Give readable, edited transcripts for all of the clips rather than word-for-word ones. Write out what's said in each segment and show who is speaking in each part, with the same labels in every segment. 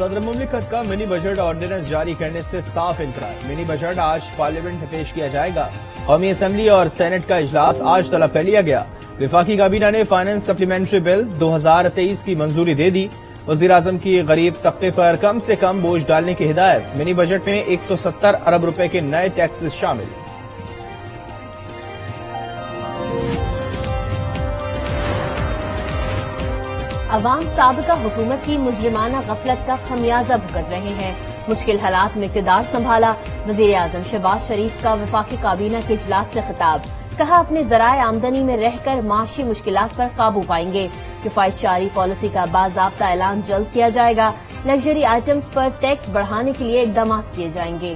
Speaker 1: صدر مملکت کا منی بجٹ آرڈیننس جاری کرنے سے صاف انکار۔ منی بجٹ آج پارلیمنٹ میں پیش کیا جائے گا۔ قومی اسمبلی اور سینٹ کا اجلاس آج طلب کر لیا گیا۔ وفاقی کابینہ نے فائنانس سپلیمنٹری بل 2023 کی منظوری دے دی۔ وزیراعظم کی غریب طبقے پر کم سے کم بوجھ ڈالنے کی ہدایت۔ منی بجٹ میں 170 ارب روپے کے نئے ٹیکسز شامل۔
Speaker 2: عوام سابقہ حکومت کی مجرمانہ غفلت کا خمیازہ بھگت رہے ہیں۔ مشکل حالات میں اقتدار سنبھالا۔ وزیر اعظم شہباز شریف کا وفاقی کابینہ کے اجلاس سے خطاب۔ کہا اپنے ذرائع آمدنی میں رہ کر معاشی مشکلات پر قابو پائیں گے۔ کفایت پالیسی کا باضابطہ اعلان جلد کیا جائے گا۔ لگژری آئٹمز پر ٹیکس بڑھانے کے لیے اقدامات کیے جائیں گے۔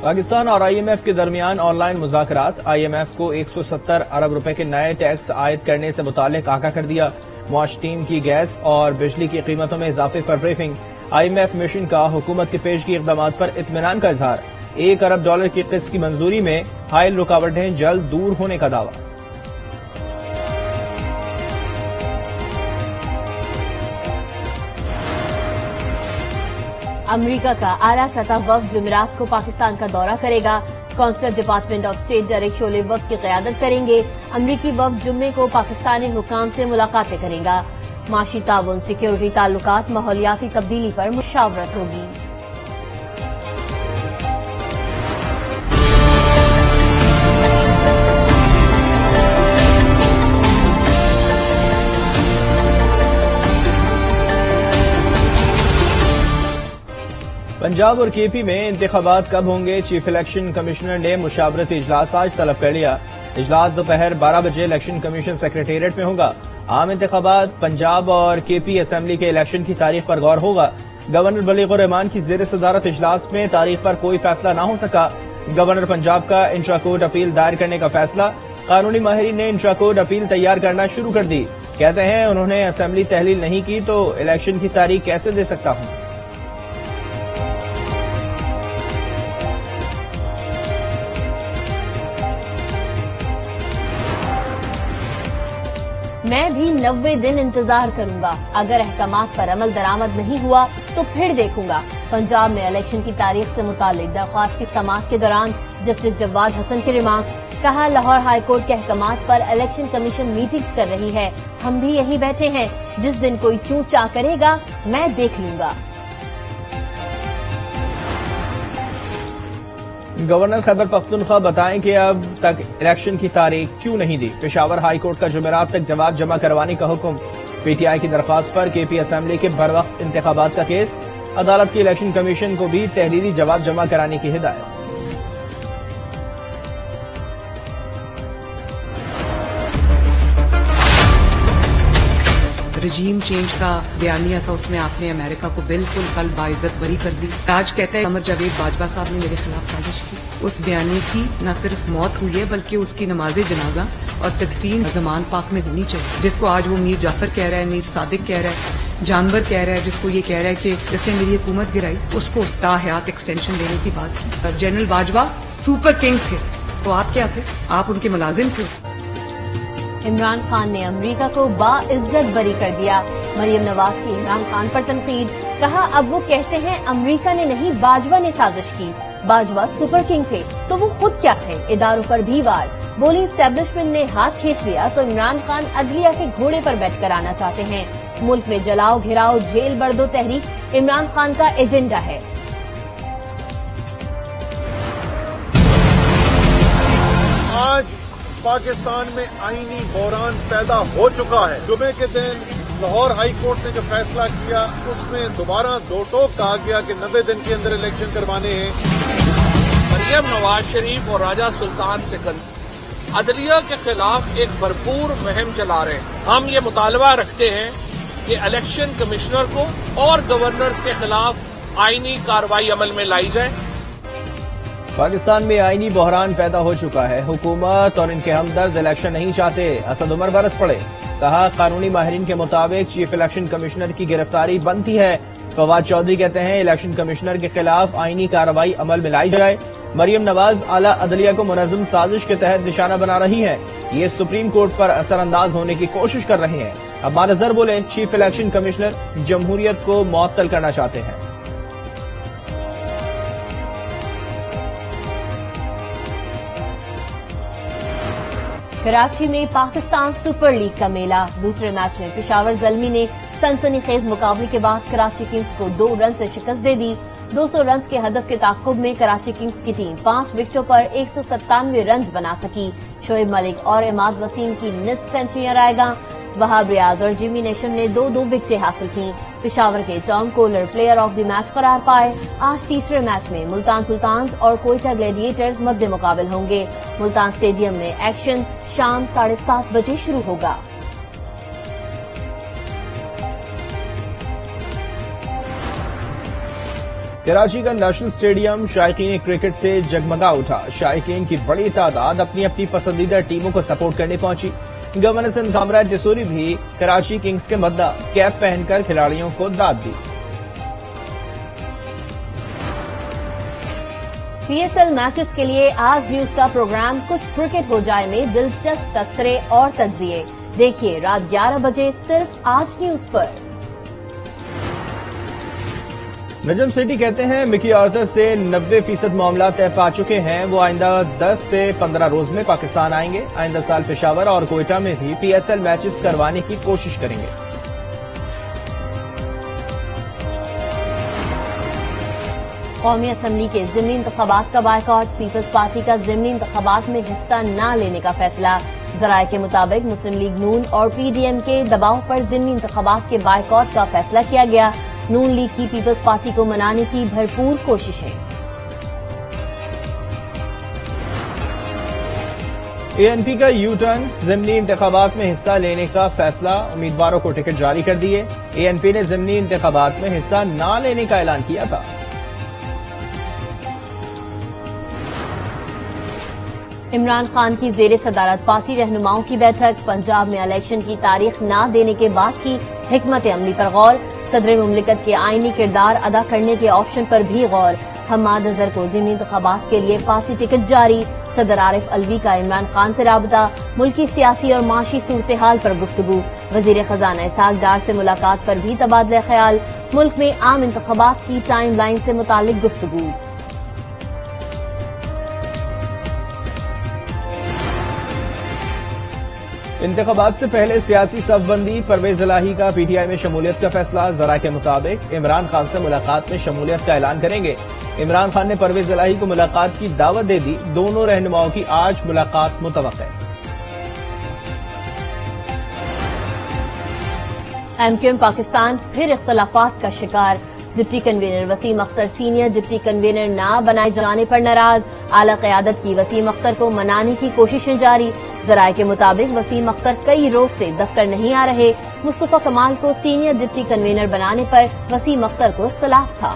Speaker 1: پاکستان اور آئی ایم ایف کے درمیان آن لائن مذاکرات۔ آئی ایم ایف کو 170 ارب روپے کے نئے ٹیکس عائد کرنے سے متعلق آگاہ کر دیا۔ معاش ٹیم کی گیس اور بجلی کی قیمتوں میں اضافے پر briefing. I M F mission کا حکومت کے پیشگی اقدامات پر اطمینان کا اظہار۔ $1 ارب کی قسط کی منظوری میں حائل رکاوٹیں جلد دور ہونے کا دعویٰ۔
Speaker 2: امریکہ کا اعلیٰ سطح وفد جمعرات کو پاکستان کا دورہ کرے گا۔ Counsellor department of state director Chollet وفد کی قیادت کریں گے۔ امریکی وفد جمعے کو پاکستانی حکام سے ملاقاتیں کرے گا۔ معاشی تعاون، سیکیورٹی تعلقات، ماحولیاتی تبدیلی پر مشاورت ہوگی۔
Speaker 1: پنجاب اور کے پی میں انتخابات کب ہوں گے؟ چیف الیکشن کمشنر نے مشاورتی اجلاس آج طلب کر لیا۔ اجلاس دوپہر 12 بجے الیکشن کمیشن سیکریٹریٹ میں ہوگا۔ عام انتخابات پنجاب اور کے پی اسمبلی کے الیکشن کی تاریخ پر غور ہوگا۔ گورنر بلیغ الرحمان کی زیر صدارت اجلاس میں تاریخ پر کوئی فیصلہ نہ ہو سکا۔ گورنر پنجاب کا انٹرا کورٹ اپیل دائر کرنے کا فیصلہ۔ قانونی ماہرین نے انٹرا کورٹ اپیل تیار کرنا شروع کر دی۔ کہتے ہیں انہوں نے اسمبلی تحلیل نہیں کی تو الیکشن کی تاریخ کیسے دے سکتا ہوں۔
Speaker 2: میں بھی 90 دن انتظار کروں گا۔ اگر احکامات پر عمل درآمد نہیں ہوا تو پھر دیکھوں گا۔ پنجاب میں الیکشن کی تاریخ سے متعلق درخواست کی سماعت کے دوران جسٹس جواد حسن کے ریمارکس۔ کہا لاہور ہائی کورٹ کے احکامات پر الیکشن کمیشن میٹنگز کر رہی ہے۔ ہم بھی یہیں بیٹھے ہیں۔ جس دن کوئی چوں چاہ کرے گا میں دیکھ لوں گا۔
Speaker 1: گورنر خیبر پختونخوا بتائیں کہ اب تک الیکشن کی تاریخ کیوں نہیں دی۔ پشاور ہائی کورٹ کا جمعرات تک جواب جمع کروانے کا حکم۔ پی ٹی آئی کی درخواست پر کے پی اسمبلی کے بروقت انتخابات کا کیس۔ عدالت کی الیکشن کمیشن کو بھی تحریری جواب جمع کرانے کی ہدایت۔
Speaker 3: رجیم چینج کا بیانیہ تھا، اس میں آپ نے امریکہ کو بالکل کل باعزت بری کر دی۔ آج کہتا ہے قمر جاوید باجوہ صاحب نے میرے خلاف سازش کی۔ اس بیانیے کی نہ صرف موت ہوئی ہے بلکہ اس کی نماز جنازہ اور تدفین زمان پاک میں ہونی چاہیے۔ جس کو آج وہ میر جعفر کہہ رہا ہے، میر صادق کہہ رہا ہے، جانور کہہ رہا ہے، جس کو یہ کہہ رہا ہے کہ اس نے میری حکومت گرائی، اس کو تا حیات ایکسٹینشن دینے کی بات کی۔ جنرل باجوہ سپر کنگ تھے تو آپ کیا تھے؟ آپ ان کے ملازم تھے۔
Speaker 2: عمران خان نے امریکہ کو باعزت بری کر دیا۔ مریم نواز کی عمران خان پر تنقید۔ کہا اب وہ کہتے ہیں امریکہ نے نہیں باجوہ نے سازش کی۔ باجوہ سپر کنگ تھے تو وہ خود کیا تھے؟ اداروں پر بھی وار۔ بولی اسٹیبلشمنٹ نے ہاتھ کھینچ لیا تو عمران خان عدلیہ کے گھوڑے پر بیٹھ کر آنا چاہتے ہیں۔ ملک میں جلاؤ گھراؤ جیل بردو تحریک عمران خان کا ایجنڈا ہے۔
Speaker 4: آج پاکستان میں آئینی بحران پیدا ہو چکا ہے۔ جمعے کے دن لاہور ہائی کورٹ نے جو فیصلہ کیا اس میں دوبارہ دو ٹوک کہا گیا کہ 90 دن کے اندر الیکشن کروانے ہیں۔
Speaker 5: مریم نواز شریف اور راجہ سلطان سکندر عدلیہ کے خلاف ایک بھرپور مہم چلا رہے ہیں۔ ہم یہ مطالبہ رکھتے ہیں کہ الیکشن کمشنر کو اور گورنرز کے خلاف آئینی کارروائی عمل میں لائی جائے۔
Speaker 1: پاکستان میں آئینی بحران پیدا ہو چکا ہے۔ حکومت اور ان کے ہمدرد الیکشن نہیں چاہتے۔ اسد عمر برس پڑے۔ کہا قانونی ماہرین کے مطابق چیف الیکشن کمشنر کی گرفتاری بنتی ہے۔ فواد چودھری کہتے ہیں الیکشن کمشنر کے خلاف آئینی کارروائی عمل میں لائی جائے. مریم نواز اعلیٰ عدلیہ کو منظم سازش کے تحت نشانہ بنا رہی ہیں. یہ سپریم کورٹ پر اثر انداز ہونے کی کوشش کر رہے ہیں. اب مانظر بولے چیف الیکشن کمشنر جمہوریت کو معطل کرنا چاہتے ہیں.
Speaker 2: کراچی میں پاکستان سپر لیگ کا میلہ. دوسرے میچ میں پشاور زلمی نے سنسنی خیز مقابلے کے بعد کراچی کنگز کو 2 رن سے شکست دے دی. 200 رنز کے ہدف کے تعاقب میں کراچی کنگز کی ٹیم 5 وکٹوں پر 197 رنز بنا سکی. شعیب ملک اور عماد وسیم کی نصف سینچریاں رائے گاں. وہاب ریاض اور جیمی نیشم نے 2 وکٹیں حاصل کی. پشاور کے Tom cooler player of the match قرار پائے. آج تیسرے میچ میں ملتان سلطانز اور کوئٹہ گلیڈیٹرز مد مقابل ہوں گے. ملتان اسٹیڈیم میں ایکشن شام 7:30 بجے شروع ہوگا.
Speaker 1: کراچی کا نیشنل اسٹیڈیم شائقین کرکٹ سے جگمگا اٹھا. شائقین کی بڑی تعداد اپنی اپنی پسندیدہ ٹیموں کو سپورٹ کرنے پہنچی. گورنر سندھ کامران ٹیسوری بھی کراچی کنگز کے مداح کیپ پہن کر کھلاڑیوں کو داد دی.
Speaker 2: پی ایس ایل میچز کے لیے آج نیوز کا پروگرام کچھ کرکٹ ہو جائے میں دلچسپ تذکرے اور تجزیے دیکھیے رات 11 بجے صرف آج نیوز پر.
Speaker 1: نجم سیٹھی کہتے ہیں مکی آرتھر سے 90% معاملات طے پا چکے ہیں. وہ آئندہ 10 سے 15 روز میں پاکستان آئیں گے. آئندہ سال پشاور اور کوئٹہ میں بھی پی ایس ایل میچز کروانے کی کوشش کریں گے.
Speaker 2: قومی اسمبلی کے ضمنی انتخابات کا بائیکاٹ. پیپلز پارٹی کا ضمنی انتخابات میں حصہ نہ لینے کا فیصلہ. ذرائع کے مطابق مسلم لیگ نون اور پی ڈی ایم کے دباؤ پر ضمنی انتخابات کے بائیکاٹ کا فیصلہ کیا گیا. نون لیگ کی پیپلز پارٹی کو منانے کی بھرپور کوششیں.
Speaker 1: اے این پی کا یو ٹرن. ضمنی انتخابات میں حصہ لینے کا فیصلہ. امیدواروں کو ٹکٹ جاری کر دیے. اے این پی نے ضمنی انتخابات میں حصہ نہ لینے کا اعلان کیا تھا.
Speaker 2: عمران خان کی زیر صدارت پارٹی رہنماؤں کی بیٹھک. پنجاب میں الیکشن کی تاریخ نہ دینے کے بعد کی حکمت عملی پر غور. صدر مملکت کے آئینی کردار ادا کرنے کے آپشن پر بھی غور. حماد اظہر کو ضمنی انتخابات کے لیے پارٹی ٹکٹ جاری. صدر عارف الوی کا عمران خان سے رابطہ. ملکی سیاسی اور معاشی صورتحال پر گفتگو. وزیر خزانہ اسحاق ڈار سے ملاقات پر بھی تبادلہ خیال. ملک میں عام انتخابات کی ٹائم لائن سے متعلق گفتگو.
Speaker 1: انتخابات سے پہلے سیاسی صف بندی. پرویز الہی کا پی ٹی آئی میں شمولیت کا فیصلہ. ذرائع کے مطابق عمران خان سے ملاقات میں شمولیت کا اعلان کریں گے. عمران خان نے پرویز الہی کو ملاقات کی دعوت دے دی. دونوں رہنماؤں کی آج ملاقات متوقع ہے.
Speaker 2: ایم کیو ایم پاکستان پھر اختلافات کا شکار. Deputy convenor Waseem Akhtar senior deputy convenor نہ بنائے جانے پر ناراض. اعلی قیادت کی وسیم اختر کو منانے کی کوششیں جاری. ذرائع کے مطابق وسیم اختر کئی روز سے دفتر نہیں آ رہے. مصطفیٰ کمال کو سینئر ڈپٹی کنوینر بنانے پر وسیم اختر کو اختلاف تھا.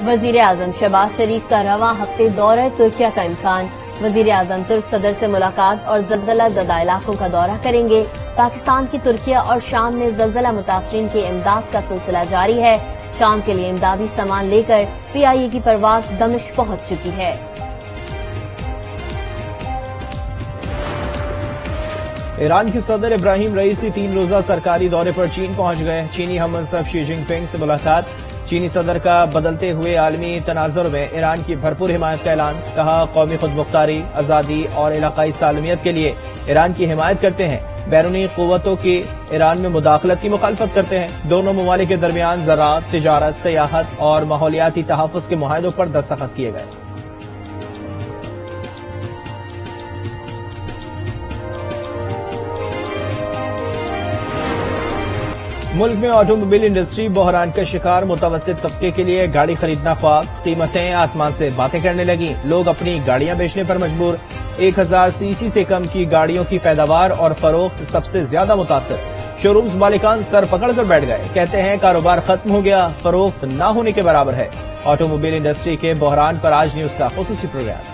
Speaker 2: وزیر اعظم شہباز شریف کا رواں ہفتے دورہ ترکیہ کا امکان. وزیر اعظم ترک صدر سے ملاقات اور زلزلہ زدہ علاقوں کا دورہ کریں گے. پاکستان کی ترکیہ اور شام میں زلزلہ متاثرین کی امداد کا سلسلہ جاری ہے. شام کے لیے امدادی سامان لے کر پی آئی اے کی پرواز دمشق پہنچ چکی ہے.
Speaker 1: ایران کے صدر ابراہیم رئیسی 3 روزہ سرکاری دورے پر چین پہنچ گئے. چینی ہم منصب شی جن پنگ سے ملاقات. چینی صدر کا بدلتے ہوئے عالمی تناظر میں ایران کی بھرپور حمایت کا اعلان. کہا قومی خود مختاری، آزادی اور علاقائی سالمیت کے لیے ایران کی حمایت کرتے ہیں. بیرونی قوتوں کی ایران میں مداخلت کی مخالفت کرتے ہیں. دونوں ممالک کے درمیان زراعت، تجارت، سیاحت اور ماحولیاتی تحفظ کے معاہدوں پر دستخط کیے گئے. ملک میں آٹو موبائل انڈسٹری بحران کا شکار. متوسط طبقے کے لیے گاڑی خریدنا خواب. قیمتیں آسمان سے باتیں کرنے لگیں. لوگ اپنی گاڑیاں بیچنے پر مجبور. 1000 سی سی سے کم کی گاڑیوں کی پیداوار اور فروخت سب سے زیادہ متاثر. شو رومز مالکان سر پکڑ کر بیٹھ گئے. کہتے ہیں کاروبار ختم ہو گیا، فروخت نہ ہونے کے برابر ہے. آٹو موبائل انڈسٹری کے بحران پر آج نیوز کا خصوصی پروگرام.